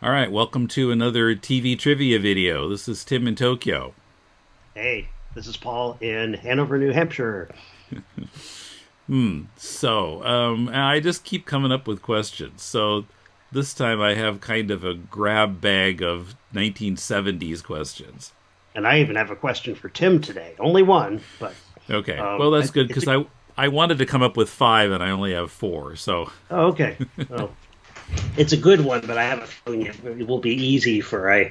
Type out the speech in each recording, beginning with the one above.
All right, welcome to another TV trivia video. This is Tim in Tokyo. Hey, this is Paul in Hanover, New Hampshire. I just keep coming up with questions. So this time I have kind of a grab bag of 1970s questions. And I even have a question for Tim today. Only one, but Okay, well that's good because I wanted to come up with five and I only have four. So okay. Well, it's a good one, but I have a feeling it will be easy for a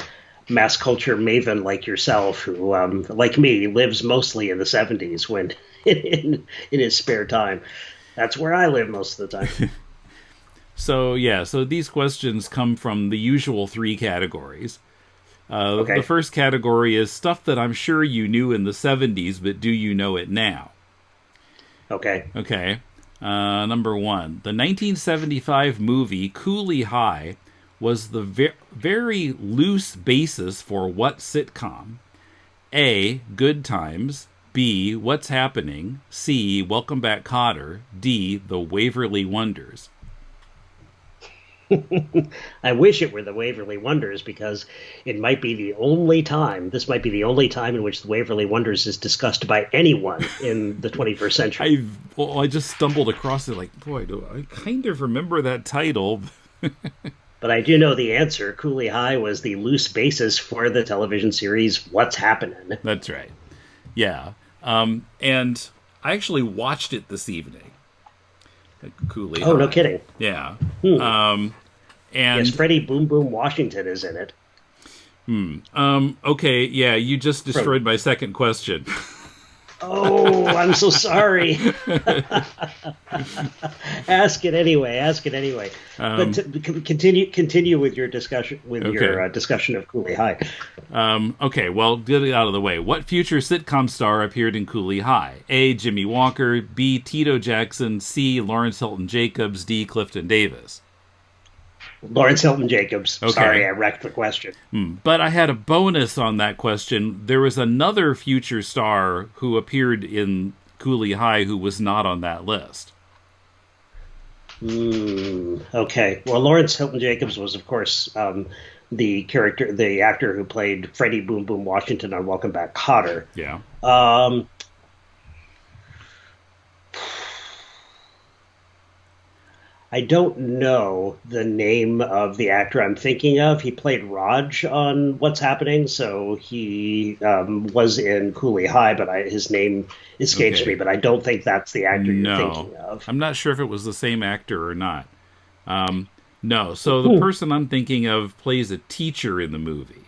mass culture maven like yourself, who, like me, lives mostly in the '70s when in his spare time. That's where I live most of the time. so these questions come from the usual three categories. The Okay. first category is stuff that I'm sure you knew in the 70s, but do you know it now? Okay. Okay. Number one, the 1975 movie Cooley High was the very loose basis for what sitcom? A. Good Times. B. What's Happening. C. Welcome Back, Kotter. D. The Waverly Wonders. I wish it were the Waverly Wonders because it might be the only time, this might be the only time in which the Waverly Wonders is discussed by anyone in the 21st century. I just stumbled across it like, boy, do I kind of remember that title. But I do know the answer. Cooley High was the loose basis for the television series What's Happening? That's right. Yeah. And I actually watched it this evening. Cooley Oh, High. no kidding. Yeah. Hmm. And Yes, Freddie Boom Boom Washington is in it. okay, yeah, you just destroyed my second question. Oh, I'm so sorry. Ask it anyway. Ask it anyway. Continue with your discussion your discussion of Cooley High. Okay, well, get it out of the way. What future sitcom star appeared in Cooley High? A. Jimmy Walker. B. Tito Jackson. C. Lawrence Hilton Jacobs. D. Clifton Davis. Lawrence Hilton Jacobs. Okay. Sorry, I wrecked the question. But I had a bonus on that question. There was another future star who appeared in Cooley High who was not on that list. Okay. Well, Lawrence Hilton Jacobs was, of course, the actor who played Freddie Boom Boom Washington on Welcome Back, Kotter. Yeah. I don't know the name of the actor I'm thinking of. He played Raj on What's Happening, so he was in Cooley High, but his name escapes me. But I don't think that's the actor you're thinking of. I'm not sure if it was the same actor or not. No, so the person I'm thinking of plays a teacher in the movie.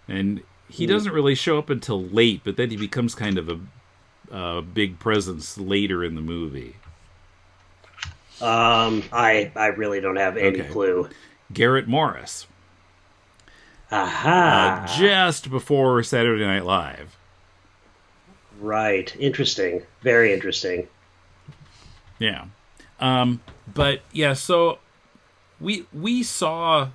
And he doesn't really show up until late, but then he becomes kind of a big presence later in the movie. I really don't have any clue. Garrett Morris. Aha. Just before Saturday Night Live. Right. Interesting. Very interesting. Yeah. But yeah, so we saw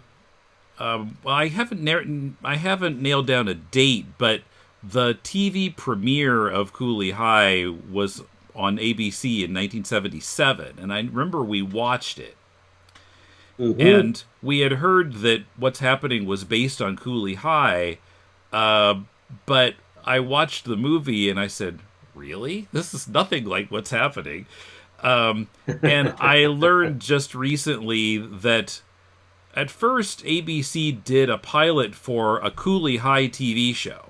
well, I haven't nailed down a date, but the TV premiere of Cooley High was on ABC in 1977, and I remember we watched it. And we had heard that What's Happening was based on Cooley High, but I watched the movie and I said, really? This is nothing like What's Happening. And I learned just recently that at first ABC did a pilot for a Cooley High TV show.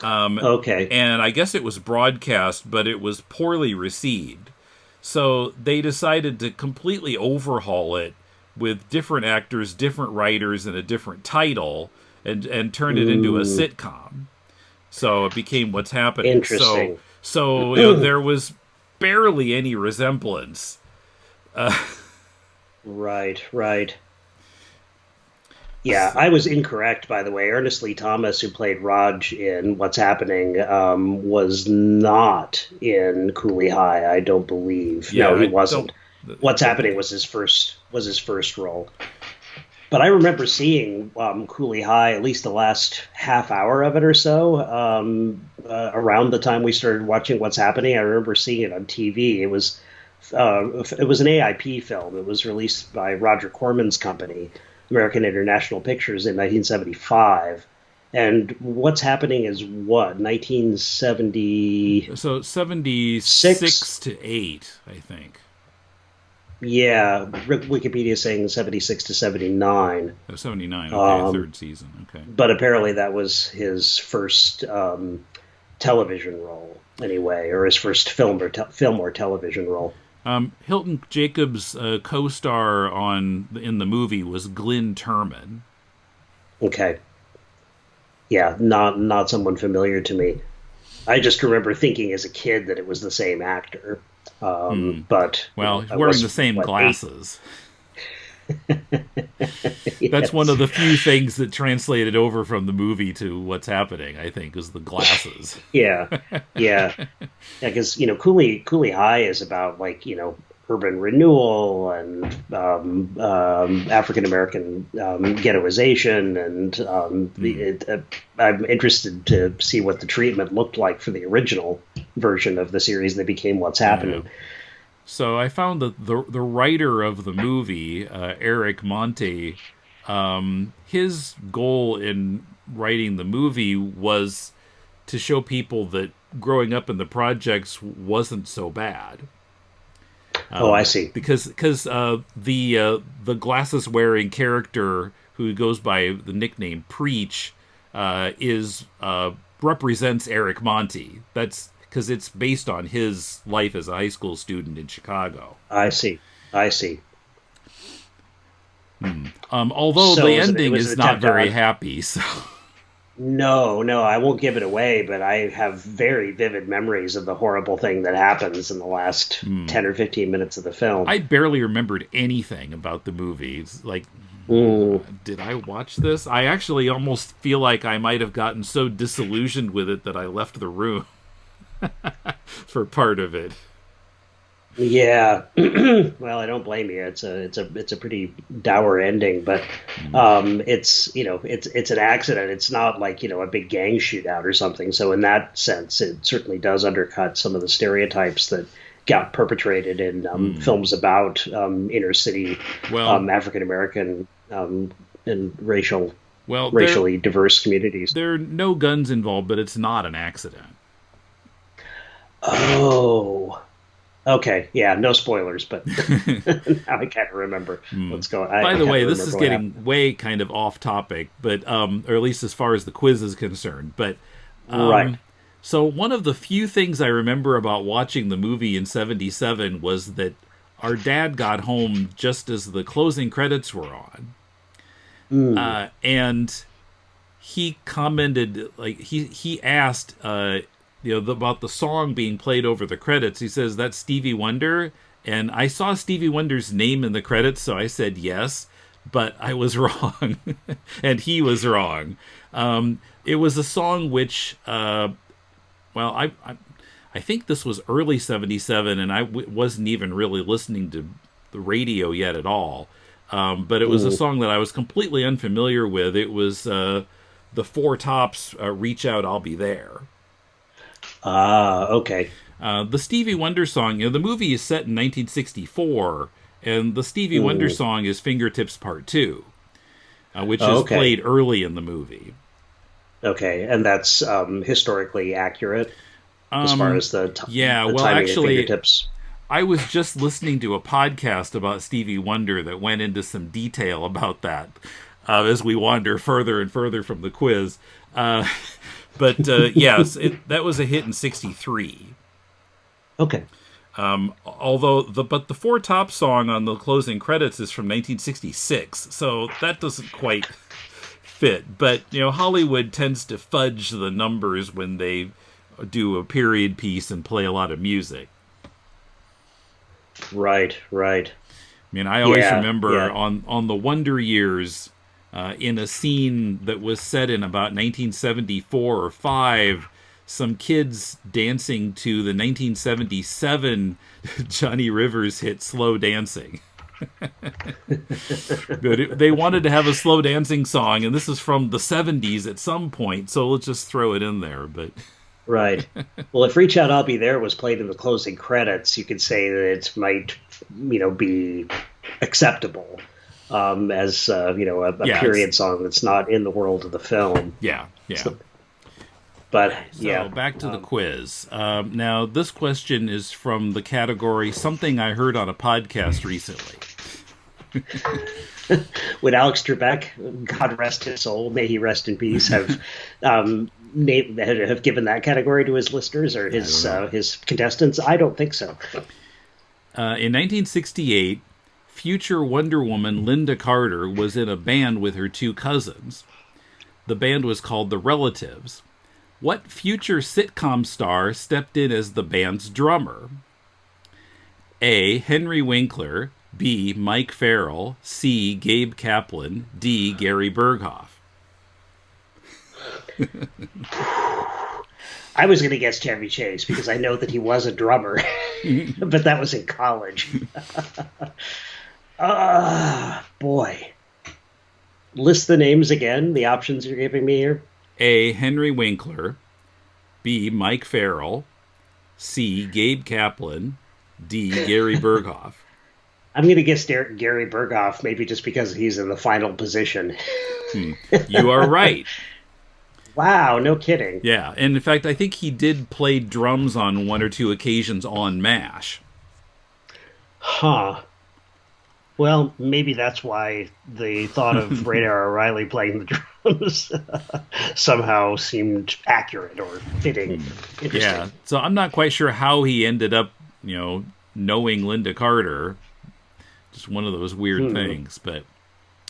Okay. And I guess it was broadcast, but it was poorly received. So they decided to completely overhaul it with different actors, different writers, and a different title, and turn it into a sitcom. So it became What's Happening. Interesting. So there was barely any resemblance. Right. Yeah, I was incorrect, by the way. Ernest Lee Thomas, who played Raj in What's Happening, was not in Cooley High, I don't believe. Yeah, no, he wasn't. What's Happening was his first role. But I remember seeing Cooley High, at least the last half hour of it or so, around the time we started watching What's Happening. I remember seeing it on TV. It was an AIP film. It was released by Roger Corman's company. American International Pictures in 1975. And what's happening is what, 1976? So 76 to 8, I think. Yeah, Wikipedia saying 76 to 79. Oh, 79, okay, third season, okay. But apparently that was his first television role, anyway, or his first film or television role. Hilton Jacobs' co-star in the movie was Glynn Turman. Okay. Yeah, not someone familiar to me. I just remember thinking as a kid that it was the same actor. But well, wearing the same glasses. Yes. That's one of the few things that translated over from the movie to what's happening, I think, is the glasses. Yeah. Because Cooley High is about urban renewal and African American ghettoization, and I'm interested to see what the treatment looked like for the original version of the series that became What's Happening. Yeah. So I found that the writer of the movie, Eric Monte, his goal in writing the movie was to show people that growing up in the projects wasn't so bad. I see. Because the glasses wearing character who goes by the nickname Preach represents Eric Monte. That's because it's based on his life as a high school student in Chicago. I see. Although the ending is not very happy. So. No, I won't give it away, but I have very vivid memories of the horrible thing that happens in the last 10 or 15 minutes of the film. I barely remembered anything about the movie. It's like, did I watch this? I actually almost feel like I might have gotten so disillusioned with it that I left the room for part of it. Yeah, well, I don't blame you. It's a pretty dour ending, but it's an accident. It's not like a big gang shootout or something. So in that sense, it certainly does undercut some of the stereotypes that got perpetrated in films about inner city African American and racially diverse communities. There are no guns involved, but it's not an accident. Oh. Okay, yeah, no spoilers, but now I can't remember what's going on. By the way, this is getting way kind of off topic, but or at least as far as the quiz is concerned. But right. So one of the few things I remember about watching the movie in '77 was that our dad got home just as the closing credits were on, and he commented, like he asked. About the song being played over the credits. He says, "That's Stevie Wonder." And I saw Stevie Wonder's name in the credits, so I said yes, but I was wrong. And he was wrong. It was a song which, I think this was early 77, and I wasn't even really listening to the radio yet at all. But it was a song that I was completely unfamiliar with. It was the Four Tops' Reach Out, I'll Be There. Okay. The Stevie Wonder song, the movie is set in 1964, and the Stevie Wonder song is Fingertips Part 2, which is played early in the movie. Okay, and that's historically accurate as far as the timing of Fingertips? I was just listening to a podcast about Stevie Wonder that went into some detail about that as we wander further and further from the quiz. But yes, that was a hit in '63. Okay. Although the Four Top song on the closing credits is from 1966, so that doesn't quite fit. But Hollywood tends to fudge the numbers when they do a period piece and play a lot of music. Right. I mean, I always remember on the Wonder Years. In a scene that was set in about 1974 or 5, some kids dancing to the 1977 Johnny Rivers hit Slow Dancing. They wanted to have a slow dancing song, and this is from the 70s at some point, so let's just throw it in there. But right. Well, if Reach Out, I'll Be There was played in the closing credits, you could say that it might, be acceptable. as a Yeah, period song that's not in the world of the film. yeah, yeah. So, but So back to the quiz. Now, this question is from the category something I heard on a podcast recently. would Alex Trebek, God rest his soul, may he rest in peace, have have given that category to his listeners or his contestants? I don't think so. In 1968, future Wonder Woman Linda Carter was in a band with her two cousins. The band was called The Relatives. What future sitcom star stepped in as the band's drummer? A. Henry Winkler. B. Mike Farrell. C. Gabe Kaplan. D. Gary Berghoff. I was going to guess Chevy Chase because I know that he was a drummer, but that was in college. Boy. List the names again, the options you're giving me here. A. Henry Winkler. B. Mike Farrell. C. Gabe Kaplan. D. Gary Berghoff. I'm going to guess Gary Berghoff, maybe just because he's in the final position. You are right. Wow, no kidding. Yeah, and in fact, I think he did play drums on one or two occasions on MASH. Huh. Well, maybe that's why the thought of Radar O'Reilly playing the drums somehow seemed accurate or fitting. Interesting. Yeah, so I'm not quite sure how he ended up, knowing Linda Carter. Just one of those weird things, but...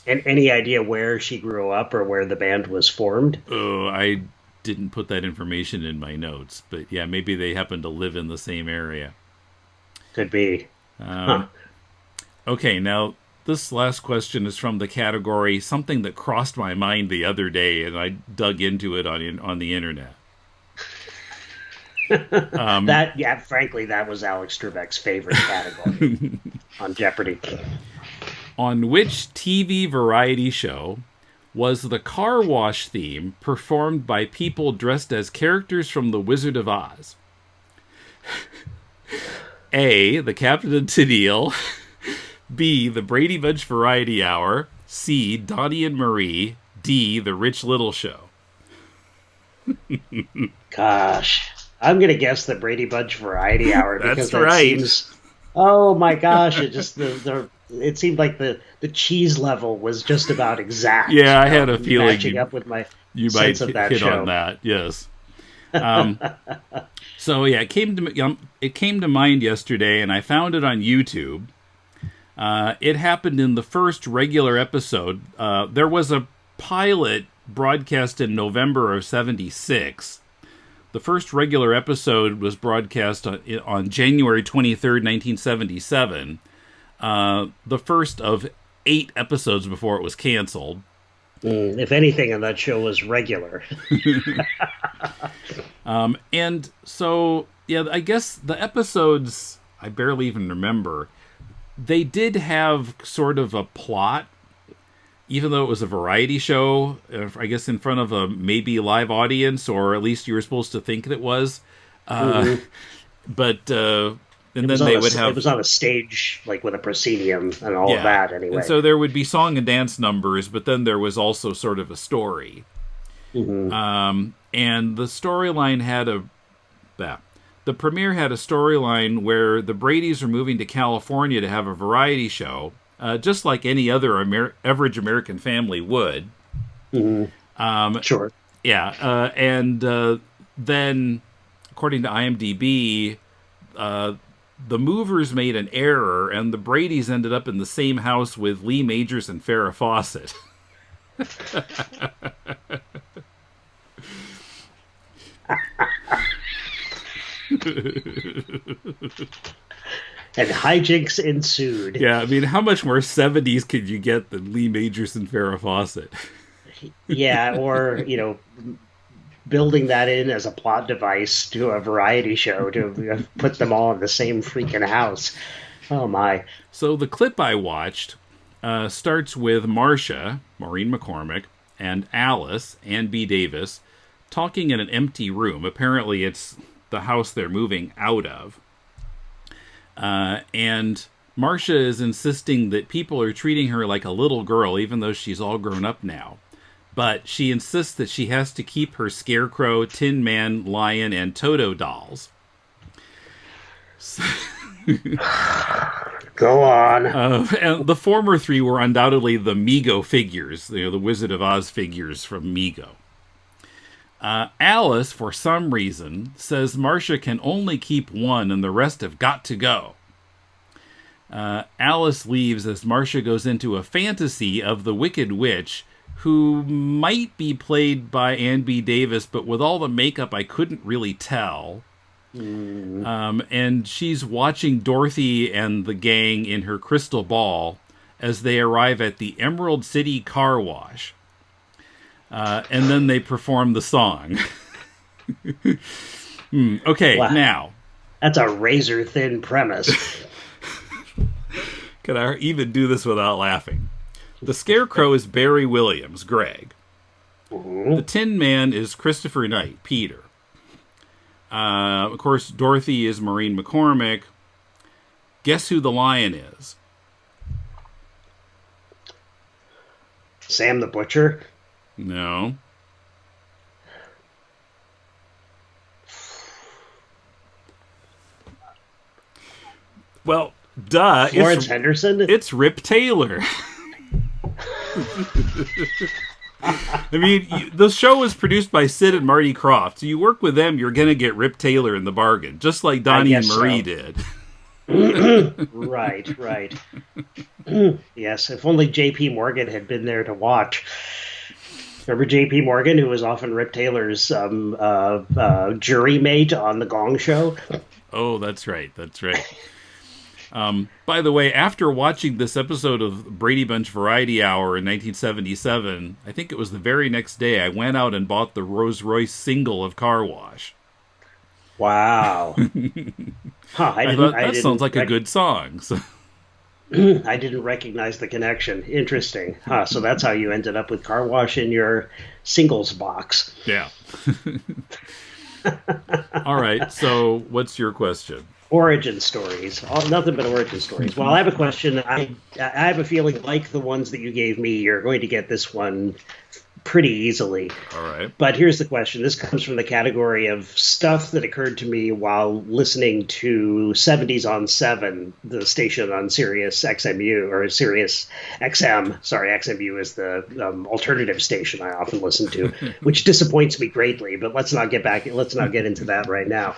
And any idea where she grew up or where the band was formed? Oh, I didn't put that information in my notes, but yeah, maybe they happen to live in the same area. Could be. Okay, now this last question is from the category something that crossed my mind the other day, and I dug into it on the internet. Frankly, that was Alex Trebek's favorite category on Jeopardy. On which TV variety show was the car wash theme performed by people dressed as characters from The Wizard of Oz? A. The Captain and Tennille. B. The Brady Bunch Variety Hour. C. Donnie and Marie. D. The Rich Little Show. Gosh. I'm going to guess the Brady Bunch Variety Hour because That's right. Seems... Oh my gosh! It just it seemed like the cheese level was just about exact. Yeah, I had a feeling matching up with my you sense might of that hit show. on that. Yes. So yeah, it came to mind yesterday, and I found it on YouTube. It happened in the first regular episode. There was a pilot broadcast in November of '76. The first regular episode was broadcast on January 23rd, 1977. The first of 8 episodes before it was canceled. If anything on that show was regular. And so, yeah, I guess the episodes, I barely even remember, they did have sort of a plot, even though it was a variety show, I guess in front of a maybe live audience, or at least you were supposed to think it was. But and then they would have... It was on a stage, like with a proscenium and all of that, anyway. And so there would be song and dance numbers, but then there was also sort of a story. And the storyline had the premiere had a storyline where the Bradys are moving to California to have a variety show, just like any other average American family would. Sure. Yeah, and then, according to IMDb, the movers made an error, and the Bradys ended up in the same house with Lee Majors and Farrah Fawcett. And hijinks ensued. Yeah, I mean, how much more 70s could you get than Lee Majors and Farrah Fawcett? Yeah, or, building that in as a plot device to a variety show to put them all in the same freaking house. Oh, my. So the clip I watched starts with Marcia, Maureen McCormick, and Alice, Ann B. Davis, talking in an empty room. Apparently it's the house they're moving out of. And Marcia is insisting that people are treating her like a little girl, even though she's all grown up now. But she insists that she has to keep her Scarecrow, Tin Man, Lion, and Toto dolls. Go on. And the former three were undoubtedly the Mego figures, the Wizard of Oz figures from Mego. Alice, for some reason, says Marcia can only keep one and the rest have got to go. Alice leaves as Marcia goes into a fantasy of the Wicked Witch, who might be played by Ann B. Davis, but with all the makeup, I couldn't really tell. And she's watching Dorothy and the gang in her crystal ball as they arrive at the Emerald City Car Wash. And then they perform the song. Okay, wow. Now. That's a razor-thin premise. Can I even do this without laughing? The Scarecrow is Barry Williams, Greg. The Tin Man is Christopher Knight, Peter. Of course, Dorothy is Maureen McCormick. Guess who the Lion is? Sam the Butcher? No. Well, duh. Florence Henderson? It's Rip Taylor. I mean, the show was produced by Sid and Marty Krofft. So you work with them, you're going to get Rip Taylor in the bargain, just like Donnie and Marie did. Right. Yes, if only J.P. Morgan had been there to watch. Remember J.P. Morgan, who was often Rip Taylor's jury mate on The Gong Show? Oh, that's right. By the way, after watching this episode of Brady Bunch Variety Hour in 1977, I think it was the very next day, I went out and bought the Rolls Royce single of Car Wash. Wow. That sounds like a good song. So. I didn't recognize the connection. Interesting. So that's how you ended up with Car Wash in your singles box. Yeah. All right. So what's your question? Origin stories. Nothing but origin stories. Well, I have a question. I have a feeling, like the ones that you gave me, you're going to get this one pretty easily. All right. But here's the question. This comes from the category of stuff that occurred to me while listening to 70s on 7, the station on Sirius XMU, or Sirius XM. Sorry, XMU is the alternative station I often listen to, which disappoints me greatly. But let's not get into that right now.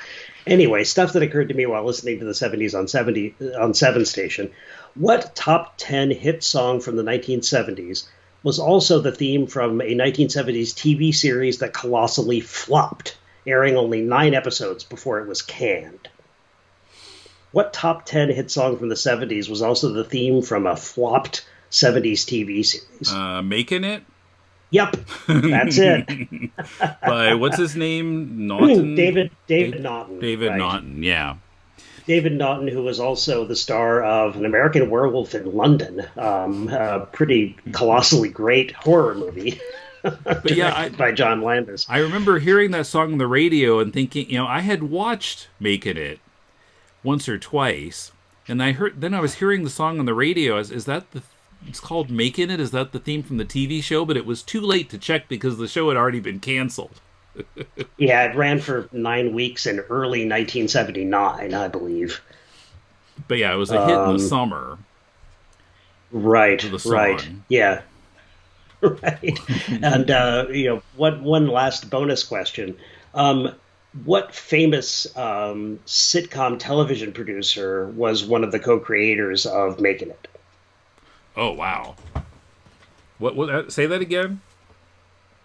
Anyway, stuff that occurred to me while listening to the 70s on 7 station. What top 10 hit song from the 1970s was also the theme from a 1970s TV series that colossally flopped, airing only 9 episodes before it was canned? What top 10 hit song from the 70s was also the theme from a flopped 70s TV series? Making It? Yep, that's it. By, what's his name? Naughton? David Naughton. David right. Naughton, yeah. David Naughton, who was also the star of An American Werewolf in London, a pretty colossally great horror movie by John Landis. I remember hearing that song on the radio and thinking, I had watched Making It once or twice, and I was hearing the song on the radio. Is that it's called Making It? Is that the theme from the TV show? But it was too late to check because the show had already been canceled. Yeah, it ran for 9 weeks in early 1979, I believe. But yeah, it was a hit in the summer. Right, yeah. Right. And, one last bonus question. What famous sitcom television producer was one of the co-creators of Making It? Oh, wow. What? Say that again?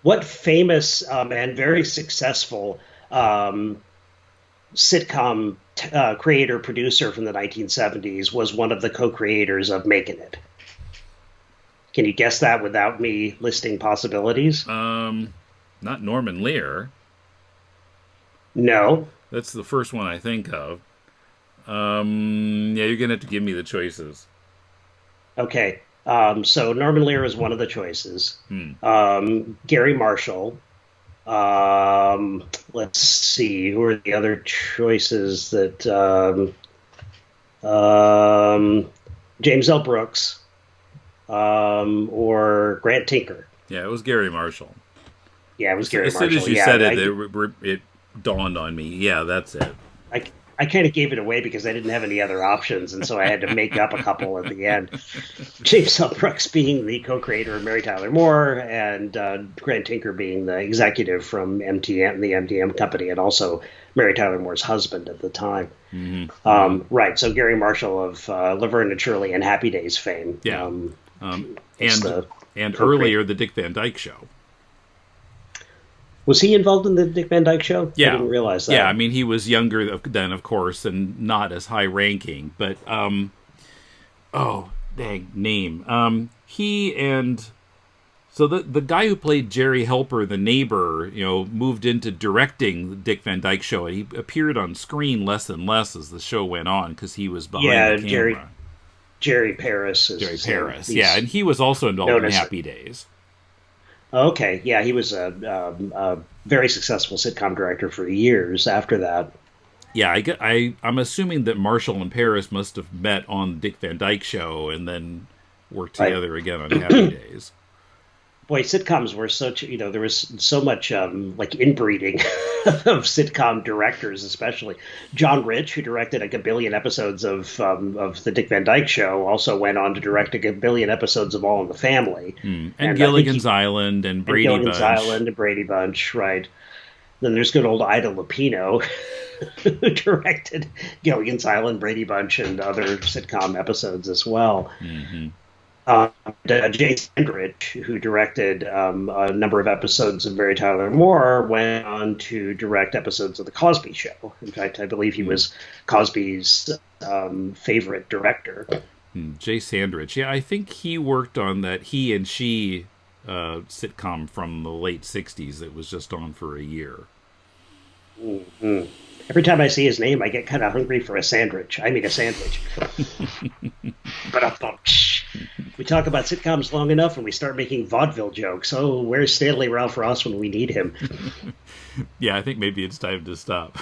What famous and very successful sitcom creator-producer from the 1970s was one of the co-creators of Making It? Can you guess that without me listing possibilities? Not Norman Lear. No. That's the first one I think of. Yeah, you're going to have to give me the choices. Okay. So Norman Lear is one of the choices. Gary Marshall. Let's see. Who are the other choices that... James L. Brooks, or Grant Tinker. Yeah, it was Gary Marshall. Yeah, it was Gary As Marshall. soon as you yeah, said it dawned on me. Yeah, that's it. I kind of gave it away because I didn't have any other options, and so I had to make up a couple at the end. James L. Brooks being the co-creator of Mary Tyler Moore, and Grant Tinker being the executive from MTM, the MTM company, and also Mary Tyler Moore's husband at the time. Mm-hmm. Right, so Gary Marshall of Laverne and Shirley and Happy Days fame. Yeah, and co-creator. earlier the Dick Van Dyke Show. Was he involved in the Dick Van Dyke Show? Yeah. I didn't realize that. Yeah, I mean, he was younger then, of course, and not as high-ranking. But, name. He and... So the guy who played Jerry Helper, the neighbor, moved into directing the Dick Van Dyke Show. And he appeared on screen less and less as the show went on because he was behind the camera. Jerry Paris. Jerry Paris, yeah. And he was also involved in Happy Days. Okay, yeah, he was a very successful sitcom director for years after that. Yeah, I'm assuming that Marshall and Paris must have met on Dick Van Dyke Show and then worked together again on Happy Days. Boy, sitcoms were there was so much inbreeding of sitcom directors, especially John Rich, who directed a gabillion episodes of the Dick Van Dyke Show, also went on to direct a gabillion episodes of All in the Family, and Gilligan's Island and Brady Bunch. Gilligan's Island and Brady Bunch, right? Then there's good old Ida Lupino, who directed Gilligan's Island, Brady Bunch, and other sitcom episodes as well. Mm-hmm. Jay Sandrich, who directed a number of episodes of Mary Tyler Moore, went on to direct episodes of The Cosby Show. In fact, I believe he was Cosby's favorite director. Jay Sandrich. Yeah, I think he worked on that He and She sitcom from the late 60s that was just on for a year. Mm-hmm. Every time I see his name, I get kind of hungry for a sandwich. A sandwich. But we talk about sitcoms long enough and we start making vaudeville jokes. Oh, where's Stanley Ralph Ross when we need him? Yeah, I think maybe it's time to stop.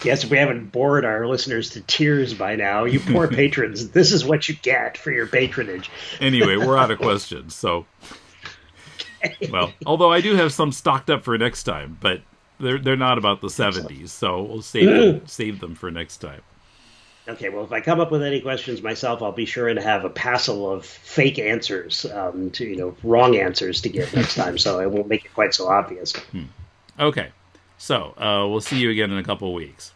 Yes, if we haven't bored our listeners to tears by now, you poor patrons, this is what you get for your patronage. Anyway, we're out of questions, so... Well, although I do have some stocked up for next time, but they're not about the 70s, so we'll save them for next time. Okay, well, if I come up with any questions myself, I'll be sure to have a passel of fake answers, wrong answers to give next time, so I won't make it quite so obvious. Okay, so we'll see you again in a couple of weeks.